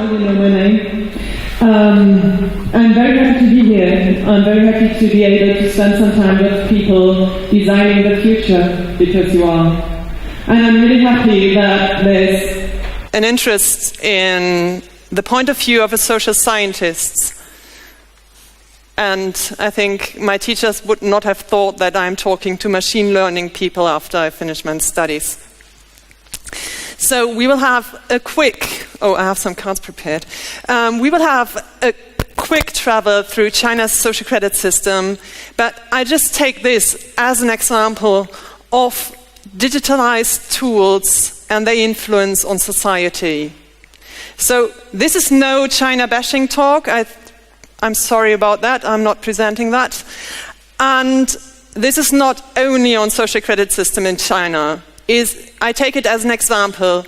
you know my name. I'm very happy to be here. I'm very happy to be able to spend some time with people designing the future, because you are. And I'm really happy that there's an interest in the point of view of a social scientist. And I think my teachers would not have thought that I'm talking to machine learning people after I finished my studies. So we will have a quick, I have some cards prepared. We will have a quick travel through China's social credit system, but I just take this as an example of digitalized tools and their influence on society. So this is no China bashing talk. I'm sorry about that. I'm not presenting that. And this is not only on social credit system in China. I take it as an example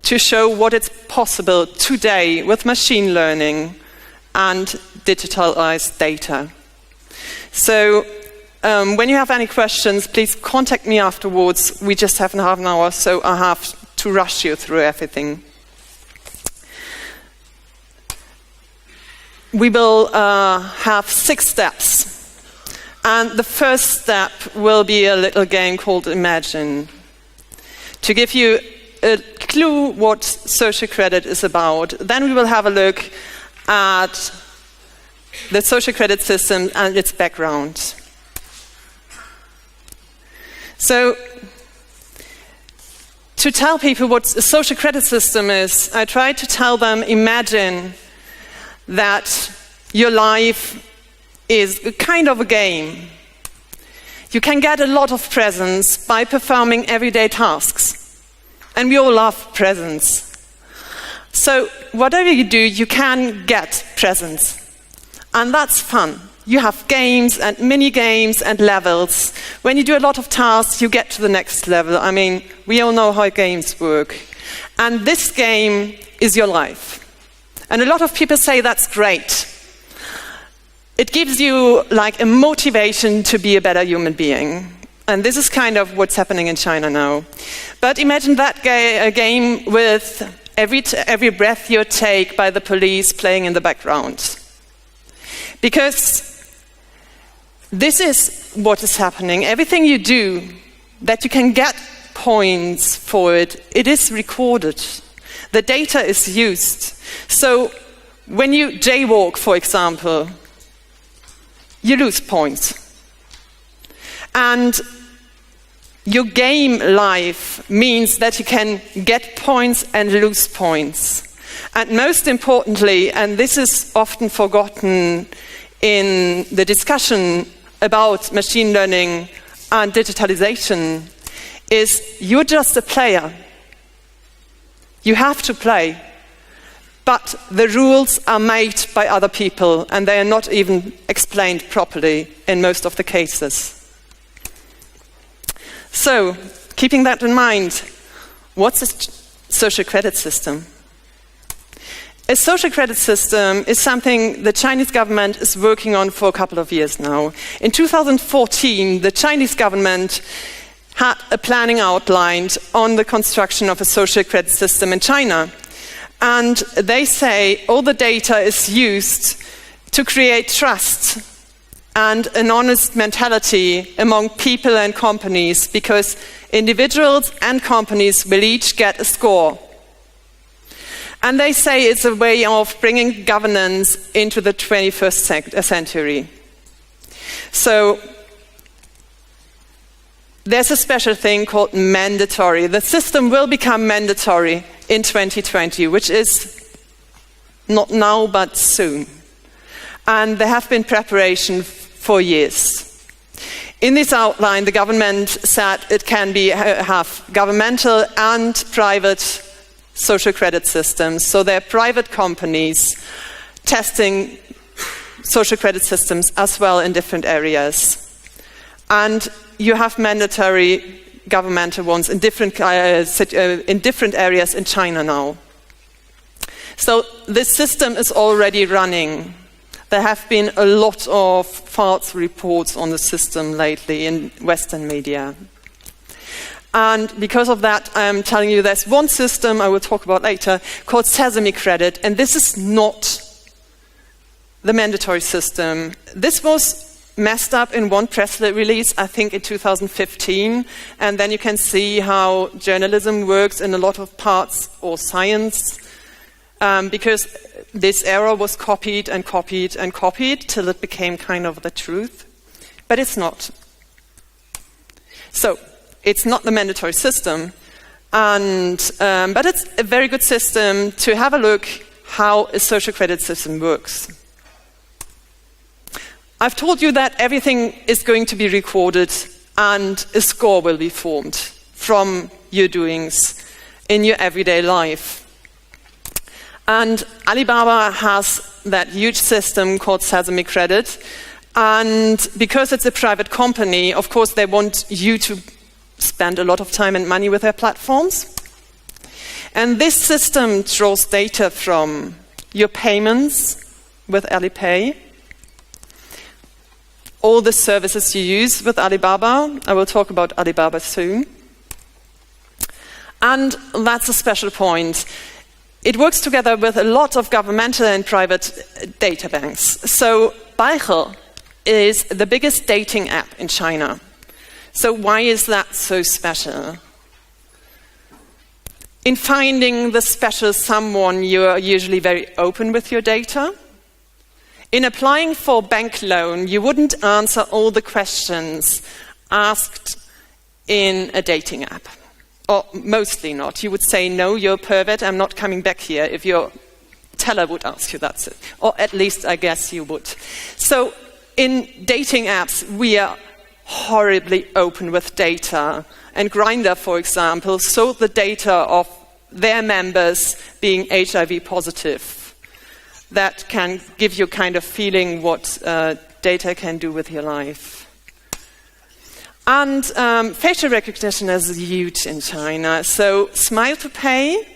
to show what is possible today with machine learning and digitalized data. So when you have any questions, please contact me afterwards. We just have half an hour, so I have to rush you through everything. We will have 6 steps. And the first step will be a little game called Imagine. To give you a clue what social credit is about, then we will have a look at the social credit system and its background. So, to tell people what a social credit system is, I try to tell them, imagine that your life is a kind of a game. You can get a lot of presents by performing everyday tasks. And we all love presents. So whatever you do, you can get presents. And that's fun. You have games and mini games and levels. When you do a lot of tasks, you get to the next level. I mean, we all know how games work. And this game is your life. And a lot of people say that's great. It gives you like a motivation to be a better human being. And this is kind of what's happening in China now. But imagine that game with every breath you take by the police playing in the background. Because this is what is happening. Everything you do, that you can get points for it, it is recorded. The data is used. So when you jaywalk, for example, you lose points. And your game life means that you can get points and lose points. And most importantly, and this is often forgotten in the discussion about machine learning and digitalization, is you're just a player. You have to play. But the rules are made by other people, and they are not even explained properly in most of the cases. So, keeping that in mind, what's a social credit system? A social credit system is something the Chinese government is working on for a couple of years now. In 2014, the Chinese government had a planning outlined on the construction of a social credit system in China. And they say all the data is used to create trust and an honest mentality among people and companies, because individuals and companies will each get a score. And they say it's a way of bringing governance into the 21st century. So there's a special thing called mandatory. The system will become mandatory in 2020, which is not now but soon. And there have been preparation for years. In this outline, the government said it can have governmental and private social credit systems. So there are private companies testing social credit systems as well in different areas. And you have mandatory governmental ones in different areas in China now. So this system is already running. There have been a lot of false reports on the system lately in Western media. And because of that, I'm telling you there's one system I will talk about later called Sesame Credit, and this is not the mandatory system. This was messed up in one press release, I think in 2015, and then you can see how journalism works in a lot of parts, or science, because this error was copied and copied and copied till it became kind of the truth. But it's not. So, it's not the mandatory system, and but it's a very good system to have a look how a social credit system works. I've told you that everything is going to be recorded and a score will be formed from your doings in your everyday life. And Alibaba has that huge system called Sesame Credit, and because it's a private company, of course they want you to spend a lot of time and money with their platforms. And this system draws data from your payments with Alipay, all the services you use with Alibaba. I will talk about Alibaba soon. And that's a special point. It works together with a lot of governmental and private data banks. So Baihe is the biggest dating app in China. So why is that so special? In finding the special someone, you're usually very open with your data. In applying for a bank loan, you wouldn't answer all the questions asked in a dating app. Or mostly not. You would say, no, you're a pervert, I'm not coming back here, if your teller would ask you that. Or at least, I guess you would. So in dating apps, we are horribly open with data. And Grindr, for example, sold the data of their members being HIV positive. That can give you kind of feeling what data can do with your life. And facial recognition is huge in China. So Smile to Pay.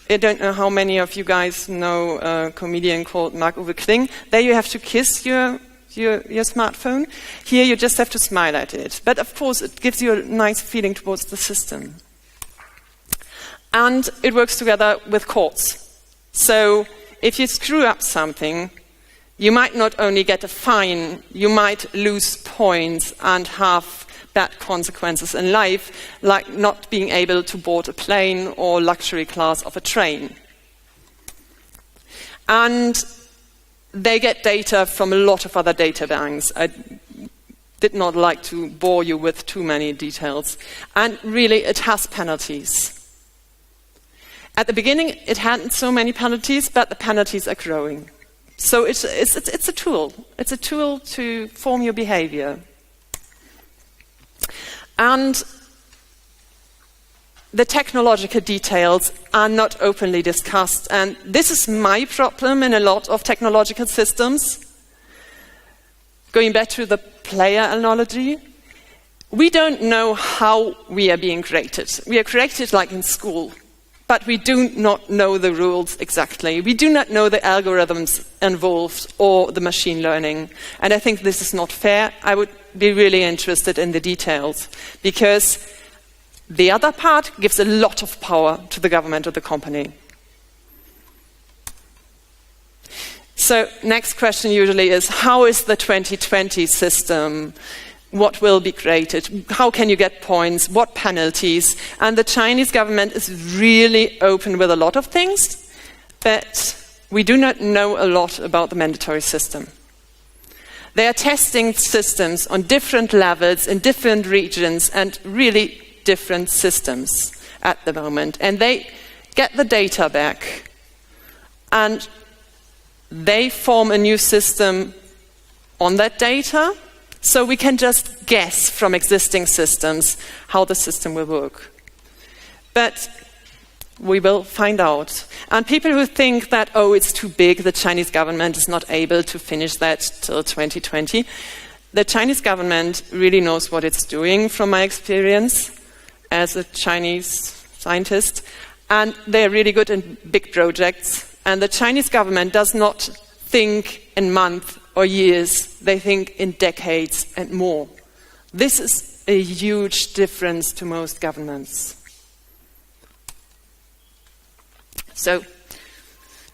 I don't know how many of you guys know a comedian called Marc-Uwe Kling. There you have to kiss your smartphone. Here you just have to smile at it. But of course it gives you a nice feeling towards the system. And it works together with courts. So if you screw up something, you might not only get a fine, you might lose points and have bad consequences in life, like not being able to board a plane or luxury class of a train. And they get data from a lot of other data banks. I did not like to bore you with too many details. And really, it has penalties. At the beginning, it hadn't so many penalties, but the penalties are growing. So it's a tool. It's a tool to form your behavior. And the technological details are not openly discussed. And this is my problem in a lot of technological systems. Going back to the player analogy, we don't know how we are being created. We are created like in school. But we do not know the rules exactly. We do not know the algorithms involved or the machine learning. And I think this is not fair. I would be really interested in the details, because the other part gives a lot of power to the government or the company. So next question usually is, how is the 2020 system? What will be created? How can you get points? What penalties? And the Chinese government is really open with a lot of things, but we do not know a lot about the mandatory system. They are testing systems on different levels in different regions and really different systems at the moment. And they get the data back and they form a new system on that data. So we can just guess from existing systems how the system will work. But we will find out. And people who think that, oh, it's too big, the Chinese government is not able to finish that till 2020, the Chinese government really knows what it's doing, from my experience as a Chinese scientist. And they're really good in big projects. And the Chinese government does not think in months or years, they think in decades and more. This is a huge difference to most governments. So,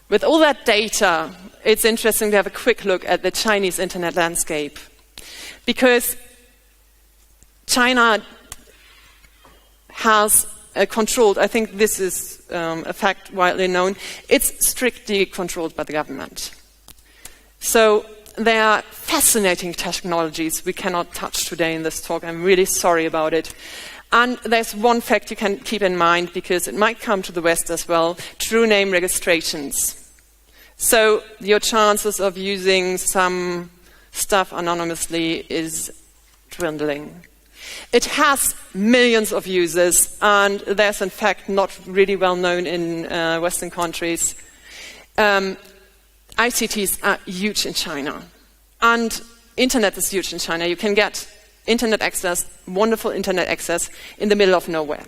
with all that data, it's interesting to have a quick look at the Chinese internet landscape. Because China has controlled, I think this is a fact widely known, it's strictly controlled by the government. So there are fascinating technologies we cannot touch today in this talk. I'm really sorry about it. And there's one fact you can keep in mind, because it might come to the West as well: true name registrations. So your chances of using some stuff anonymously is dwindling. It has millions of users, and there's in fact not really well known in Western countries. ICTs are huge in China, and internet is huge in China. You can get internet access, wonderful internet access, in the middle of nowhere.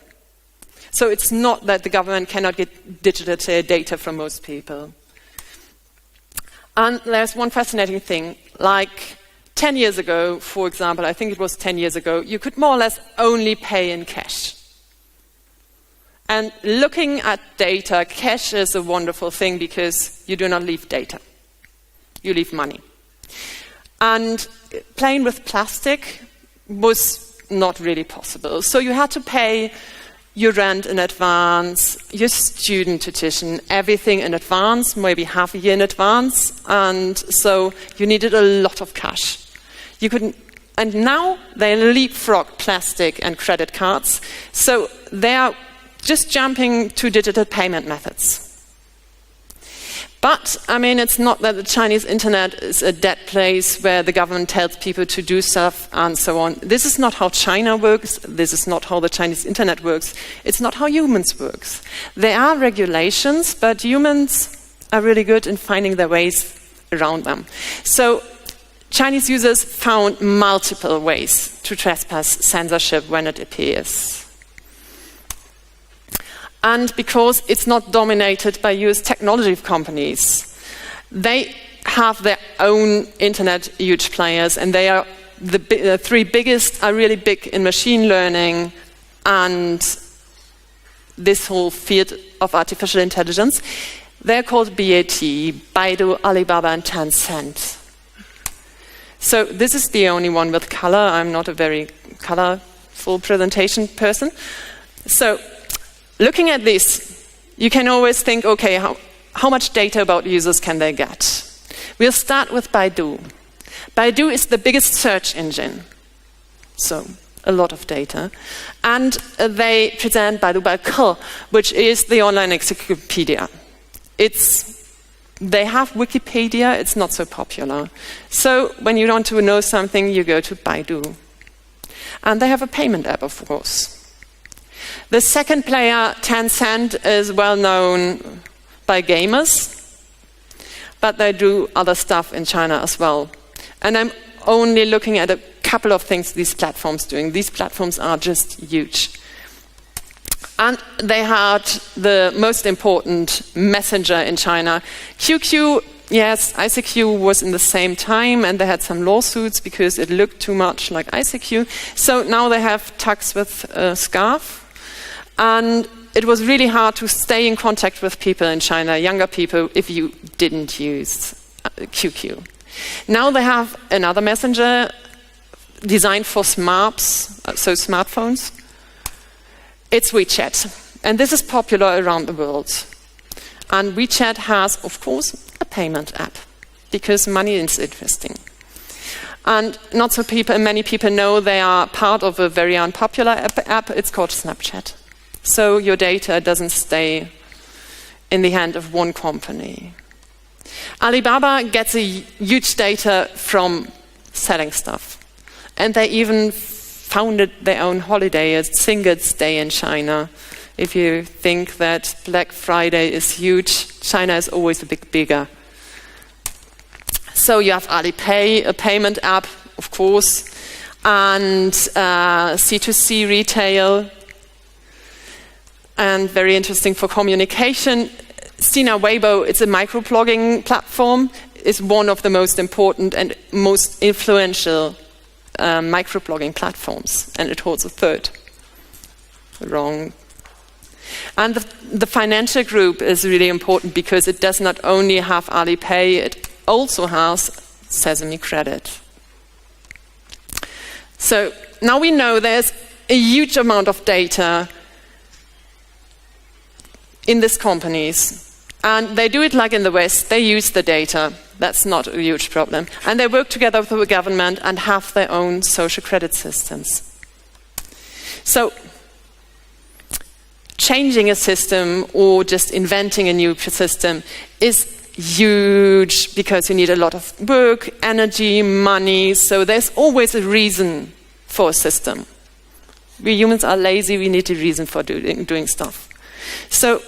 So it's not that the government cannot get digital data from most people. And there's one fascinating thing, like 10 years ago, for example, I think it was 10 years ago, you could more or less only pay in cash. And looking at data, cash is a wonderful thing because you do not leave data. You leave money. And playing with plastic was not really possible. So you had to pay your rent in advance, your student tuition, everything in advance, maybe half a year in advance. And so you needed a lot of cash. You couldn't, and now they leapfrog plastic and credit cards. So they are just jumping to digital payment methods. But, I mean, it's not that the Chinese internet is a dead place where the government tells people to do stuff and so on. This is not how China works. This is not how the Chinese internet works. It's not how humans work. There are regulations, but humans are really good in finding their ways around them. So Chinese users found multiple ways to trespass censorship when it appears. And because it's not dominated by US technology companies, they have their own internet huge players, and they are the three biggest are really big in machine learning and this whole field of artificial intelligence. They're called BAT, Baidu, Alibaba, and Tencent. So this is the only one with color. I'm not a very colorful presentation person. So looking at this, you can always think, okay, how much data about users can they get? We'll start with Baidu. Baidu is the biggest search engine, so a lot of data. And they present Baidu Baike, which is the online encyclopedia. They have Wikipedia, it's not so popular. So when you want to know something, you go to Baidu. And they have a payment app, of course. The second player, Tencent, is well known by gamers, but they do other stuff in China as well. And I'm only looking at a couple of things these platforms are doing. These platforms are just huge. And they had the most important messenger in China. QQ, yes, ICQ was in the same time, and they had some lawsuits because it looked too much like ICQ. So now they have tugs with Scarf. And it was really hard to stay in contact with people in China, younger people, if you didn't use QQ. Now they have another messenger designed for smarts, so smartphones. It's WeChat. And this is popular around the world. And WeChat has, of course, a payment app, because money is interesting. And not so many people know they are part of a very unpopular app. It's called Snapchat. So your data doesn't stay in the hand of one company. Alibaba gets a huge data from selling stuff. And they even founded their own holiday, a Singles Day in China. If you think that Black Friday is huge, China is always a bit bigger. So you have Alipay, a payment app, of course, and C2C retail. And very interesting for communication, Sina Weibo, it's a microblogging platform, is one of the most important and most influential microblogging platforms, and it holds a third. Wrong. And the financial group is really important because it does not only have Alipay, it also has Sesame Credit. So now we know there's a huge amount of data in these companies. And they do it like in the West. They use the data. That's not a huge problem. And they work together with the government and have their own social credit systems. So changing a system or just inventing a new system is huge because you need a lot of work, energy, money. So there's always a reason for a system. We humans are lazy. We need a reason for doing stuff. So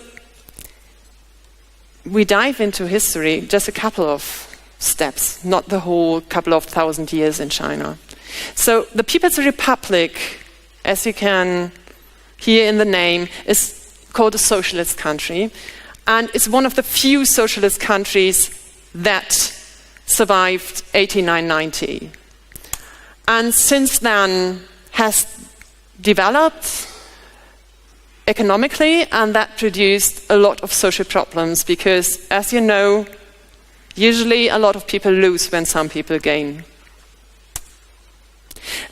we dive into history, just a couple of steps, not the whole couple of thousand years in China. So the People's Republic, as you can hear in the name, is called a socialist country. And it's one of the few socialist countries that survived 1890. And since then has developed economically, and that produced a lot of social problems because, as you know, usually a lot of people lose when some people gain.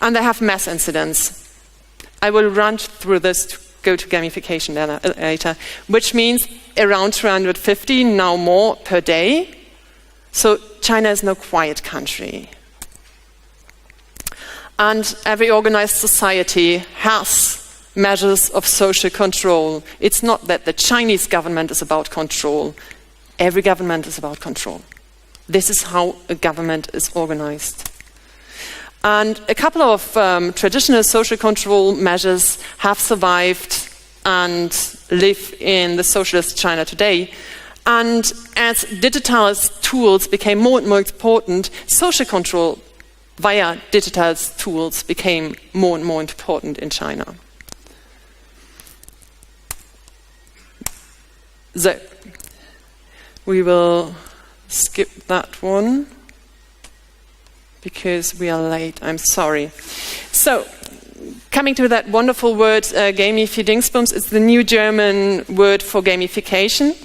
And they have mass incidents. I will run through this to go to gamification later, which means around 250, now more, per day. So China is no quiet country. And every organized society has measures of social control. It's not that the Chinese government is about control. Every government is about control. This is how a government is organized. And a couple of traditional social control measures have survived and live in the socialist China today. And as digital tools became more and more important, social control via digital tools became more and more important in China. So, we will skip that one because we are late. I'm sorry. So, coming to that wonderful word, Gamifidingsbums, it's the new German word for gamification.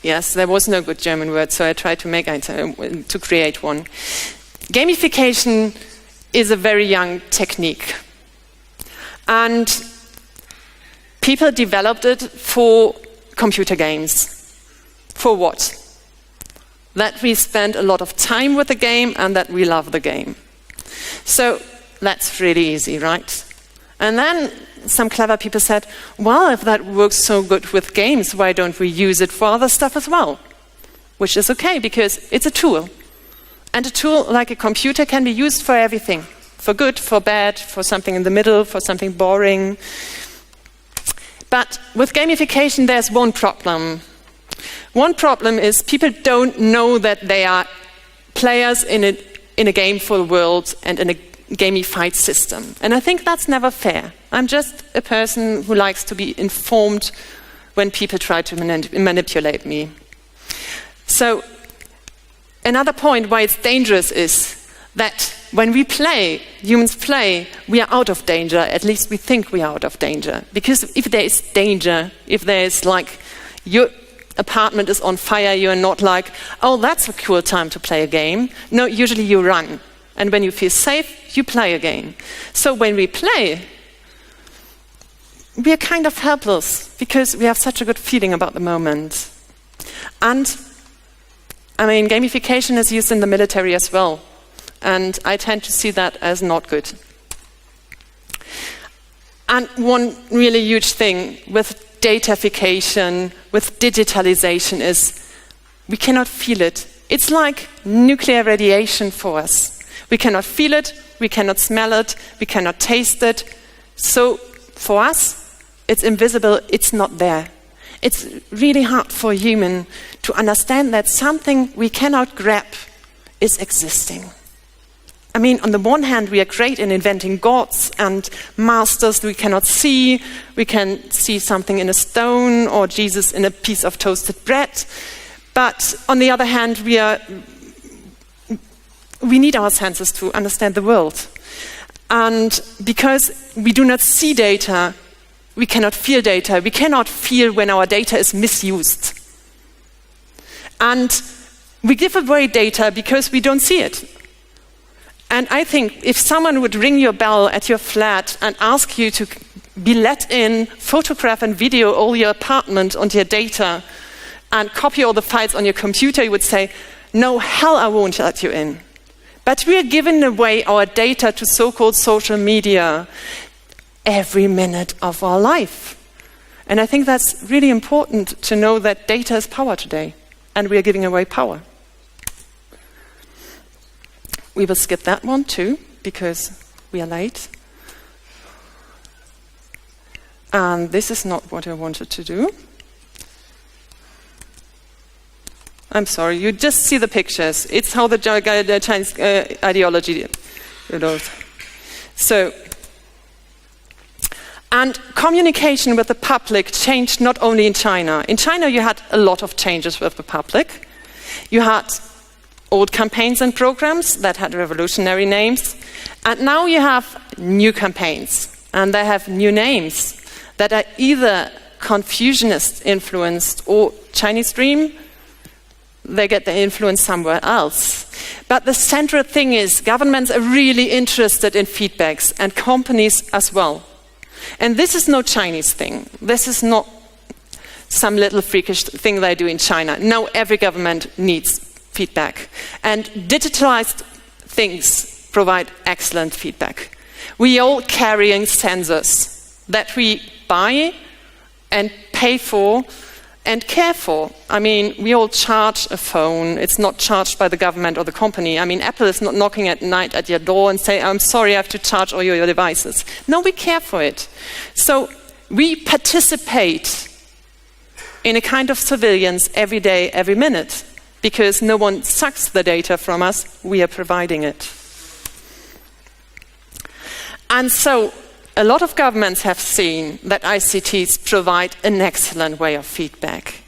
Yes, there was no good German word, so I tried to create one. Gamification is a very young technique. And people developed it for computer games. For what? That we spend a lot of time with the game and that we love the game. So that's really easy, right? And then some clever people said, well, if that works so good with games, why don't we use it for other stuff as well? Which is okay, because it's a tool. And a tool like a computer can be used for everything. For good, for bad, for something in the middle, for something boring. But with gamification, there's one problem. One problem is people don't know that they are players in a gameful world and in a gamified system. And I think that's never fair. I'm just a person who likes to be informed when people try to manipulate me. So, another point why it's dangerous is that when we play, humans play, we are out of danger. At least we think we are out of danger. Because if there is danger, if there is like your apartment is on fire, you're not like, oh, that's a cool time to play a game. No, usually you run. And when you feel safe, you play again. So when we play, we are kind of helpless because we have such a good feeling about the moment. And I mean, gamification is used in the military as well. And I tend to see that as not good. And one really huge thing with datafication, with digitalization is we cannot feel it. It's like nuclear radiation for us. We cannot feel it, we cannot smell it, we cannot taste it. So for us, it's invisible, it's not there. It's really hard for a human to understand that something we cannot grab is existing. I mean, on the one hand, we are great in inventing gods and masters we cannot see. We can see something in a stone or Jesus in a piece of toasted bread. But on the other hand, we are we need our senses to understand the world. And because we do not see data, we cannot feel data. We cannot feel when our data is misused. And we give away data because we don't see it. And I think if someone would ring your bell at your flat and ask you to be let in, photograph and video all your apartment and your data, and copy all the files on your computer, you would say, no, hell, I won't let you in. But we are giving away our data to so-called social media every minute of our life. And I think that's really important to know that data is power today, and we are giving away power. We will skip that one too, because we are late. And this is not what I wanted to do. I'm sorry, you just see the pictures. It's how the Chinese ideology, So, and communication with the public changed not only in China. In China, you had a lot of changes with the public. You had old campaigns and programs that had revolutionary names. And now you have new campaigns, and they have new names that are either Confucianist influenced or Chinese Dream. They get the influence somewhere else. But the central thing is governments are really interested in feedbacks, and companies as well. And this is no Chinese thing. This is not some little freakish thing they do in China. No, every government needs feedback. And digitalized things provide excellent feedback. We all carrying sensors that we buy and pay for and care for. I mean, we all charge a phone. It's not charged by the government or the company. I mean, Apple is not knocking at night at your door and say, I'm sorry, I have to charge all your devices. No, we care for it. So we participate in a kind of surveillance every day, every minute, because no one sucks the data from us. We are providing it. And so a lot of governments have seen that ICTs provide an excellent way of feedback.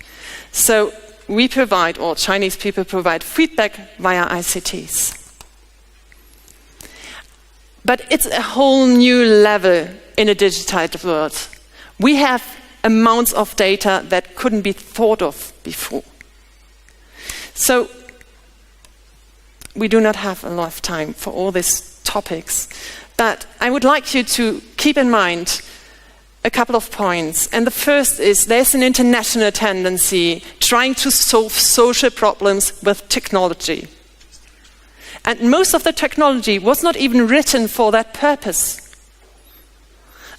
So we provide, or Chinese people provide, feedback via ICTs. But it's a whole new level in a digitized world. We have amounts of data that couldn't be thought of before. So we do not have a lot of time for all these topics. But I would like you to keep in mind a couple of points. And the first is there's an international tendency trying to solve social problems with technology. And most of the technology was not even written for that purpose.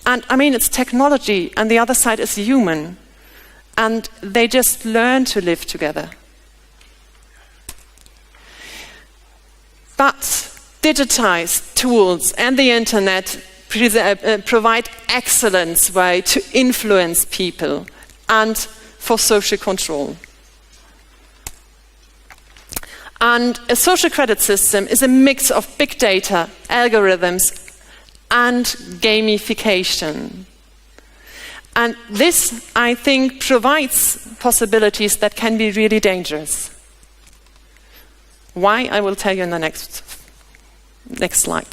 And I mean, it's technology, and the other side is human. And they just learn to live together. But digitized tools and the internet provide excellent way to influence people and for social control. And a social credit system is a mix of big data, algorithms, and gamification. And this, I think, provides possibilities that can be really dangerous. Why? I will tell you in the next slide.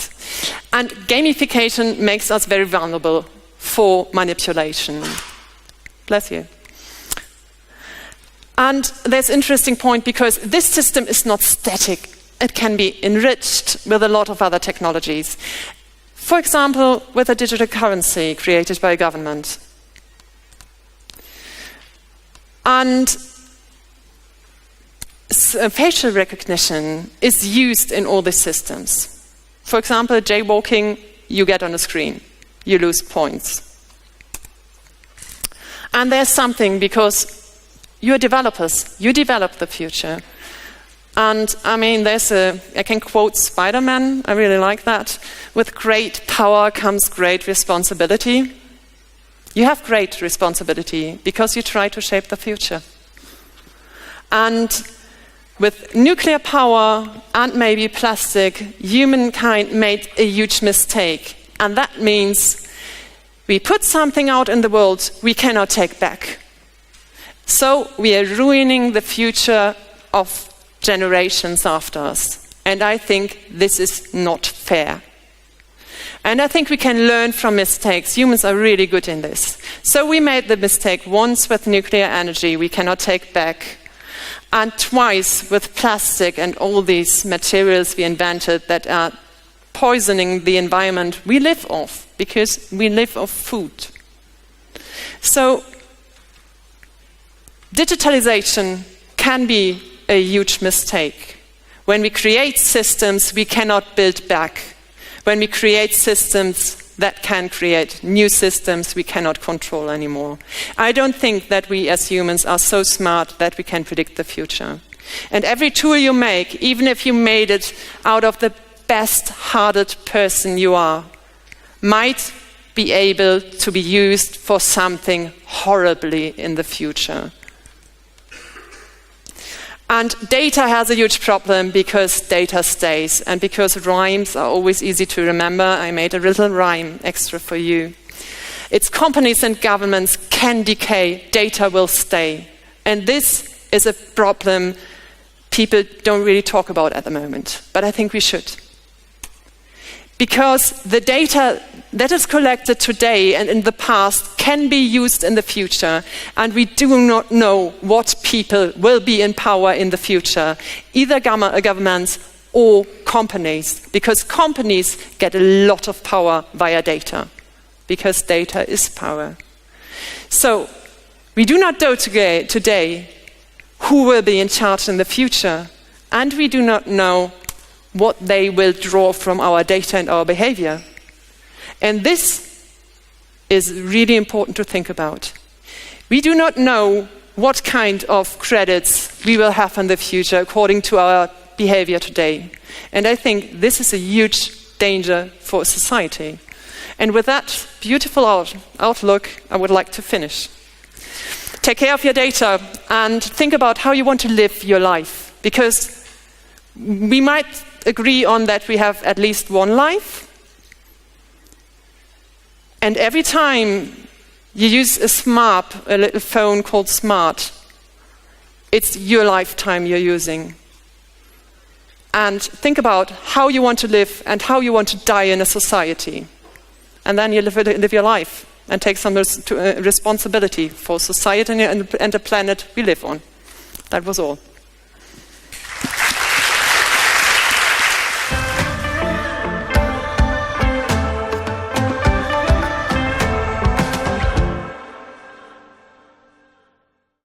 And gamification makes us very vulnerable for manipulation. Bless you. And there's an interesting point because this system is not static. It can be enriched with a lot of other technologies. For example, with a digital currency created by a government. And facial recognition is used in all these systems. For example, jaywalking, you get on a screen. You lose points. And there's something because you're developers. You develop the future. And I mean, I can quote Spider-Man. I really like that. With great power comes great responsibility. You have great responsibility because you try to shape the future. And with nuclear power and maybe plastic, humankind made a huge mistake. And that means we put something out in the world we cannot take back. So we are ruining the future of generations after us. And I think this is not fair. And I think we can learn from mistakes. Humans are really good in this. So we made the mistake once with nuclear energy we cannot take back, and twice with plastic and all these materials we invented that are poisoning the environment we live off, because we live off food. So digitalization can be a huge mistake. When we create systems we cannot build back. When we create systems that can create new systems we cannot control anymore. I don't think that we as humans are so smart that we can predict the future. And every tool you make, even if you made it out of the best-hearted person you are, might be able to be used for something horribly in the future. And data has a huge problem because data stays, and because rhymes are always easy to remember. I made a little rhyme extra for you. It's companies and governments can decay, data will stay. And this is a problem people don't really talk about at the moment, but I think we should. Because the data that is collected today and in the past can be used in the future, and we do not know what people will be in power in the future, either governments or companies, because companies get a lot of power via data, because data is power. So we do not know today who will be in charge in the future, and we do not know what they will draw from our data and our behavior. And this is really important to think about. We do not know what kind of credits we will have in the future according to our behavior today. And I think this is a huge danger for society. And with that beautiful outlook, I would like to finish. Take care of your data and think about how you want to live your life, because we might agree on that we have at least one life. And every time you use a little phone called Smart, it's your lifetime you're using. And think about how you want to live and how you want to die in a society. And then you live your life and take some responsibility for society and the planet we live on. That was all.